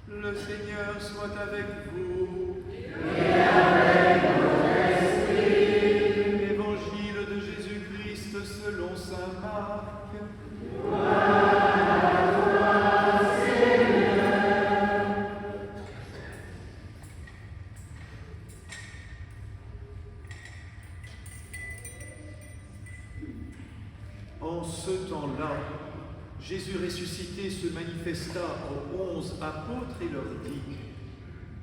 Le Seigneur soit avec vous. Et avec votre esprit. Évangile de Jésus-Christ selon saint Marc. Gloire à toi, Seigneur. En ce temps-là, Jésus ressuscité se manifesta aux 11 apôtres et leur dit :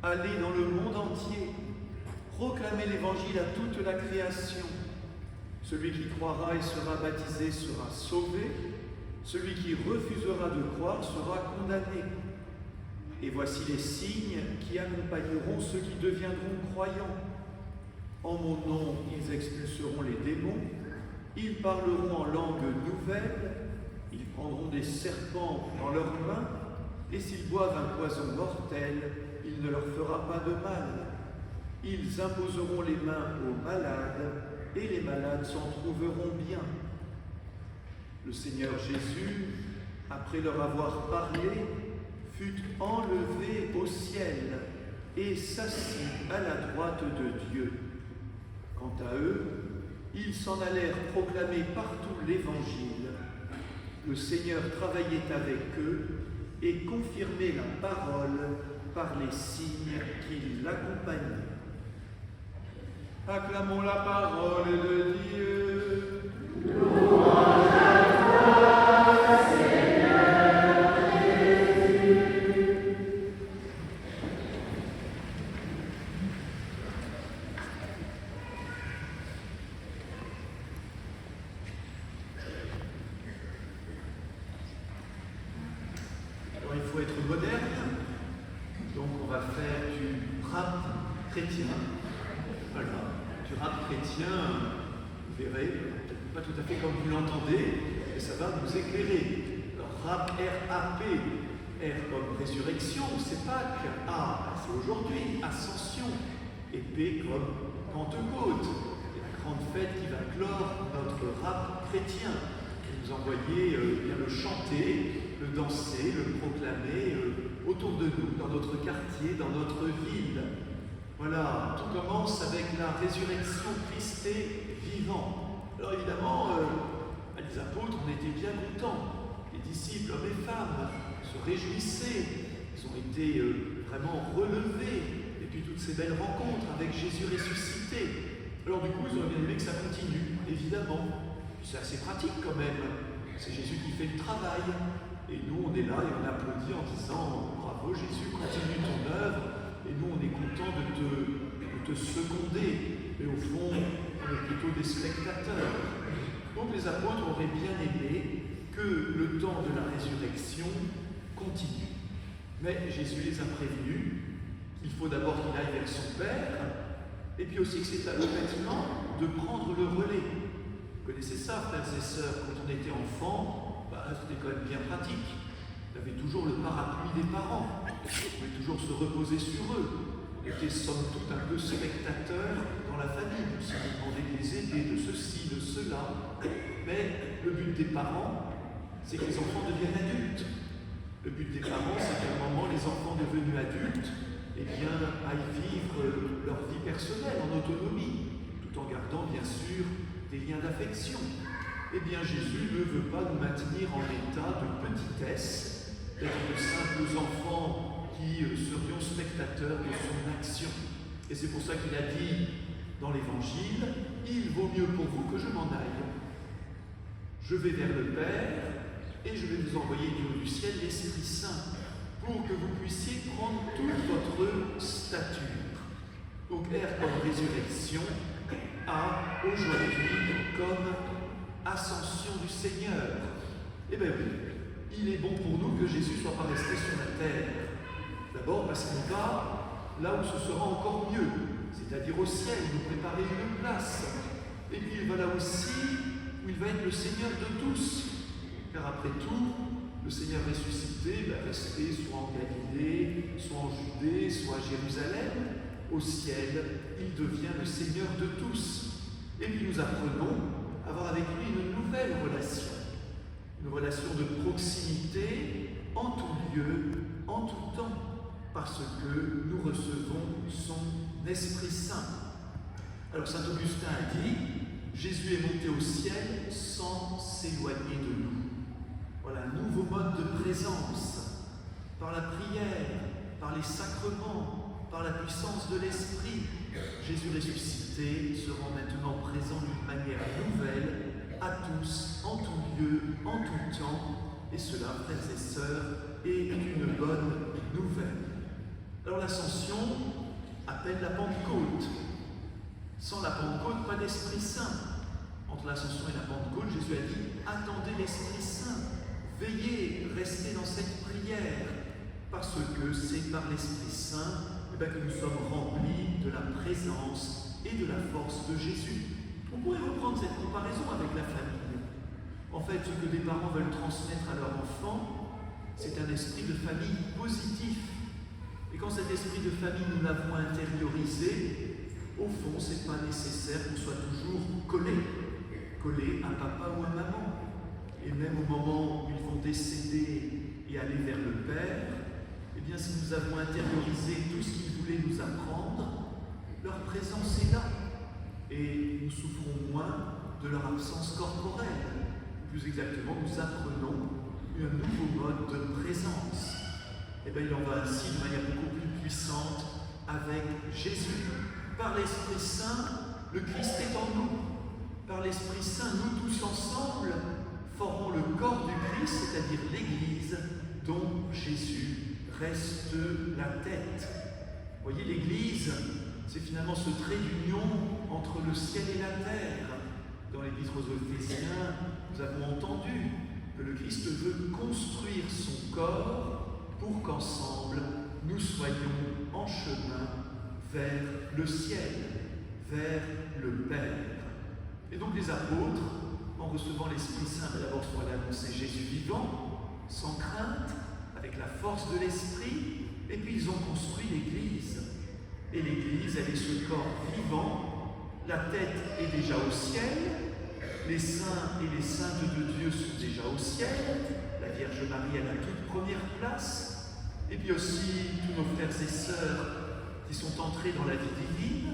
Allez dans le monde entier, proclamez l'évangile à toute la création. Celui qui croira et sera baptisé sera sauvé, celui qui refusera de croire sera condamné. Et voici les signes qui accompagneront ceux qui deviendront croyants. En mon nom, ils expulseront les démons, ils parleront en langue nouvelle, ils prendront des serpents dans leurs mains, et s'ils boivent un poison mortel, il ne leur fera pas de mal. Ils imposeront les mains aux malades, et les malades s'en trouveront bien. Le Seigneur Jésus, après leur avoir parlé, fut enlevé au ciel et s'assit à la droite de Dieu. Quant à eux, ils s'en allèrent proclamer partout l'Évangile. Le Seigneur travaillait avec eux et confirmait la parole par les signes qui l'accompagnaient. Acclamons la parole de Dieu. Louange à toi, Seigneur Jésus. Alors, il faut être moderne, donc on va faire du rap chrétien. Voilà, du rap chrétien, vous verrez, pas tout à fait comme vous l'entendez, mais ça va nous éclairer. Alors, rap, R-A-P, R comme résurrection, c'est Pâques, A, c'est aujourd'hui, ascension, et P comme Pentecôte, la grande fête qui va clore notre rap chrétien. Et vous envoyez bien le chanter, le danser, le proclamer autour de nous, dans notre quartier, dans notre ville. Voilà, tout commence avec la résurrection, Christ est vivant. Alors évidemment, les apôtres, on était bien contents. Les disciples, hommes et femmes, se réjouissaient. Ils ont été vraiment relevés. Et puis toutes ces belles rencontres avec Jésus ressuscité. Alors du coup, ils auraient bien aimé que ça continue, évidemment. C'est assez pratique quand même. C'est Jésus qui fait le travail. Et nous, on est là et on applaudit en disant « Bravo Jésus, continue ton œuvre ». Et nous, on est content de te seconder. Mais au fond, on est plutôt des spectateurs. Donc les apôtres auraient bien aimé que le temps de la résurrection continue. Mais Jésus les a prévenus qu'il faut d'abord qu'il aille vers son Père, et puis aussi que c'est à eux maintenant de prendre le relais. Vous connaissez ça, frères et sœurs, quand on était enfant, c'était quand même bien pratique. On avait toujours le parapluie des parents. On pouvait toujours se reposer sur eux. On était somme toute un peu spectateurs dans la famille. On se demandait de les aider, de ceci, de cela. Mais le but des parents, c'est que les enfants deviennent adultes. Le but des parents, c'est qu'à un moment, les enfants devenus adultes, aillent vivre leur vie personnelle en autonomie, tout en gardant bien sûr des liens d'affection. Eh bien, Jésus ne veut pas nous maintenir en état de petitesse, d'être de simples enfants qui serions spectateurs de son action. Et c'est pour ça qu'il a dit dans l'Évangile, « Il vaut mieux pour vous que je m'en aille. Je vais vers le Père et je vais vous envoyer du haut du ciel l'Esprit Saint pour que vous puissiez prendre toute votre stature. » Donc R comme résurrection, A aujourd'hui comme ascension du Seigneur. Eh bien oui, il est bon pour nous que Jésus ne soit pas resté sur la terre. D'abord parce qu'il va là où ce sera encore mieux, c'est-à-dire au ciel, nous préparer une place. Et puis il va là aussi où il va être le Seigneur de tous. Car après tout, le Seigneur ressuscité va rester soit en Galilée, soit en Judée, soit à Jérusalem. Au ciel, il devient le Seigneur de tous. Et puis nous apprenons à avoir avec lui une nouvelle relation. Une relation de proximité en tout lieu, en tout temps. parce que nous recevons son Esprit Saint. Alors saint Augustin a dit, Jésus est monté au ciel sans s'éloigner de nous. Voilà un nouveau mode de présence, par la prière, par les sacrements, par la puissance de l'Esprit. Jésus ressuscité se rend maintenant présent d'une manière nouvelle à tous, en tout lieu, en tout temps, et cela, frères et sœurs, est une bonne nouvelle. Alors l'Ascension appelle la Pentecôte. Sans la Pentecôte, pas d'Esprit Saint. Entre l'Ascension et la Pentecôte, Jésus a dit « Attendez l'Esprit Saint, veillez, restez dans cette prière, parce que c'est par l'Esprit Saint que nous sommes remplis de la présence et de la force de Jésus. » On pourrait reprendre cette comparaison avec la famille. En fait, ce que des parents veulent transmettre à leur enfant, c'est un esprit de famille positif. Et quand cet esprit de famille, nous l'avons intériorisé, au fond, ce n'est pas nécessaire qu'on soit toujours collé à papa ou à maman. Et même au moment où ils vont décéder et aller vers le Père, eh bien, si nous avons intériorisé tout ce qu'ils voulaient nous apprendre, leur présence est là. Et nous souffrons moins de leur absence corporelle. Plus exactement, nous apprenons un nouveau mode de présence. Et bien, il en va ainsi de manière beaucoup plus puissante avec Jésus. Par l'Esprit Saint, le Christ est en nous. Par l'Esprit Saint, nous tous ensemble formons le corps du Christ, c'est-à-dire l'Église, dont Jésus reste la tête. Vous voyez, l'Église, c'est finalement ce trait d'union entre le ciel et la terre. Dans l'Épître aux Éphésiens, nous avons entendu que le Christ veut construire son corps pour qu'ensemble, nous soyons en chemin vers le ciel, vers le Père. Et donc les apôtres, en recevant l'Esprit Saint, d'abord sont allés annoncer Jésus vivant, sans crainte, avec la force de l'Esprit, et puis ils ont construit l'Église. Et l'Église, elle est ce corps vivant, la tête est déjà au ciel, les saints et les saintes de Dieu sont déjà au ciel, la Vierge Marie a la toute première place, et puis aussi tous nos frères et sœurs qui sont entrés dans la vie divine.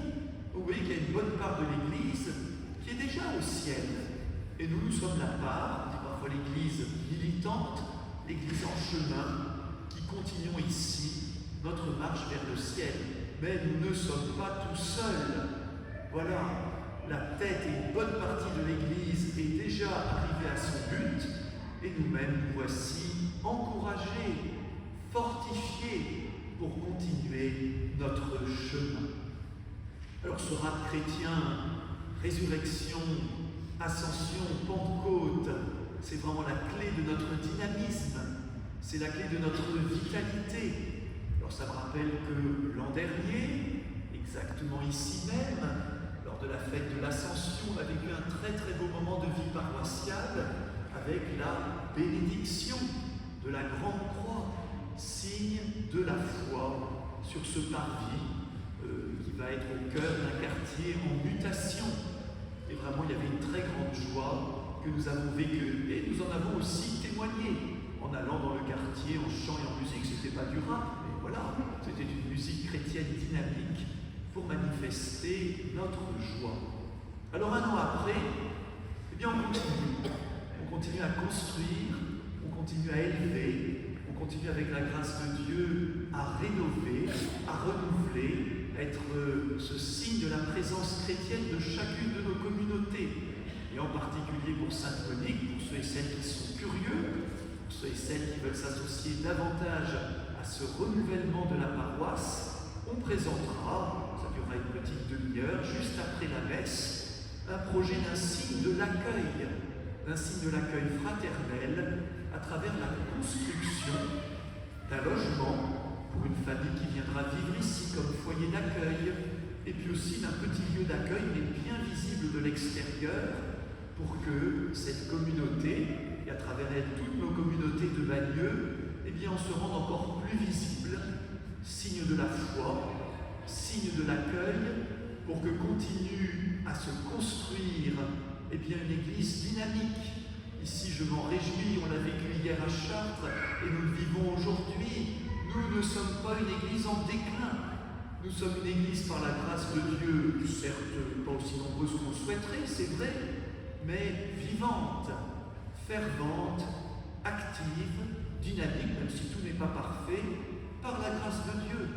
Vous voyez qu'il y a une bonne part de l'Église qui est déjà au ciel. Et nous, nous sommes la part, on dit parfois l'Église militante, l'Église en chemin, qui continuons ici notre marche vers le ciel. Mais nous ne sommes pas tout seuls. Voilà, la tête et une bonne partie de l'Église est déjà arrivée à son but, et nous-mêmes, nous voici encouragés, fortifiés pour continuer notre chemin. Alors ce rap chrétien, résurrection, ascension, Pentecôte, c'est vraiment la clé de notre dynamisme, c'est la clé de notre vitalité. Alors ça me rappelle que l'an dernier, exactement ici même, lors de la fête de l'Ascension, on a vécu un très très beau moment de vie paroissiale avec la bénédiction de la Grande Croix, signe de la foi sur ce parvis qui va être au cœur d'un quartier en mutation. Et vraiment, il y avait une très grande joie que nous avons vécue. Et nous en avons aussi témoigné en allant dans le quartier, en chant et en musique. Ce n'était pas du rap, mais voilà, c'était une musique chrétienne dynamique pour manifester notre joie. Alors un an après, eh bien on continue. On continue à construire, on continue à élever, on continue avec la grâce de Dieu à rénover, à renouveler, à être ce signe de la présence chrétienne de chacune de nos communautés. Et en particulier pour Sainte Monique, pour ceux et celles qui sont curieux, pour ceux et celles qui veulent s'associer davantage à ce renouvellement de la paroisse, on présentera, ça durera une petite demi-heure, juste après la messe, un projet d'un signe de l'accueil fraternel à travers la construction d'un logement pour une famille qui viendra vivre ici comme foyer d'accueil, et puis aussi d'un petit lieu d'accueil, mais bien visible de l'extérieur, pour que cette communauté, et à travers elle toutes nos communautés de Bagneux, eh bien on se rende encore plus visible, signe de la foi, signe de l'accueil, pour que continue à se construire eh bien, une église dynamique. Ici, je m'en réjouis, on l'a vécu hier à Chartres, et nous le vivons aujourd'hui. Nous ne sommes pas une église en déclin. Nous sommes une église par la grâce de Dieu, certes pas aussi nombreuse qu'on souhaiterait, c'est vrai, mais vivante, fervente, active, dynamique, même si tout n'est pas parfait, par la grâce de Dieu,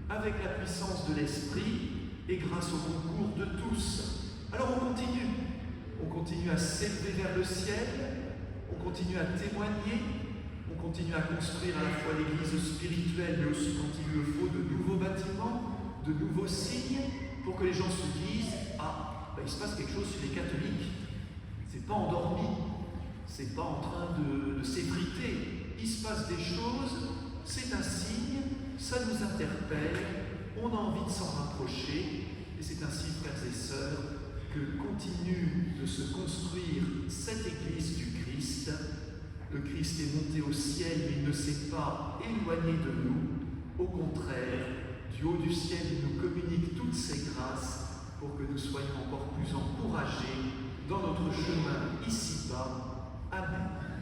avec la puissance de l'Esprit et grâce au concours de tous. Alors on continue à s'élever vers le ciel, on continue à témoigner, on continue à construire à la fois l'église spirituelle, mais aussi, quand il le faut, de nouveaux bâtiments, de nouveaux signes, pour que les gens se disent « Ah, il se passe quelque chose chez les catholiques, c'est pas endormi, c'est pas en train de s'effriter, il se passe des choses, c'est un signe, ça nous interpelle, on a envie de s'en rapprocher, et c'est ainsi, frères et sœurs, que continue de se construire cette Église du Christ. Le Christ est monté au ciel, mais il ne s'est pas éloigné de nous. Au contraire, du haut du ciel, il nous communique toutes ses grâces pour que nous soyons encore plus encouragés dans notre chemin ici-bas. Amen.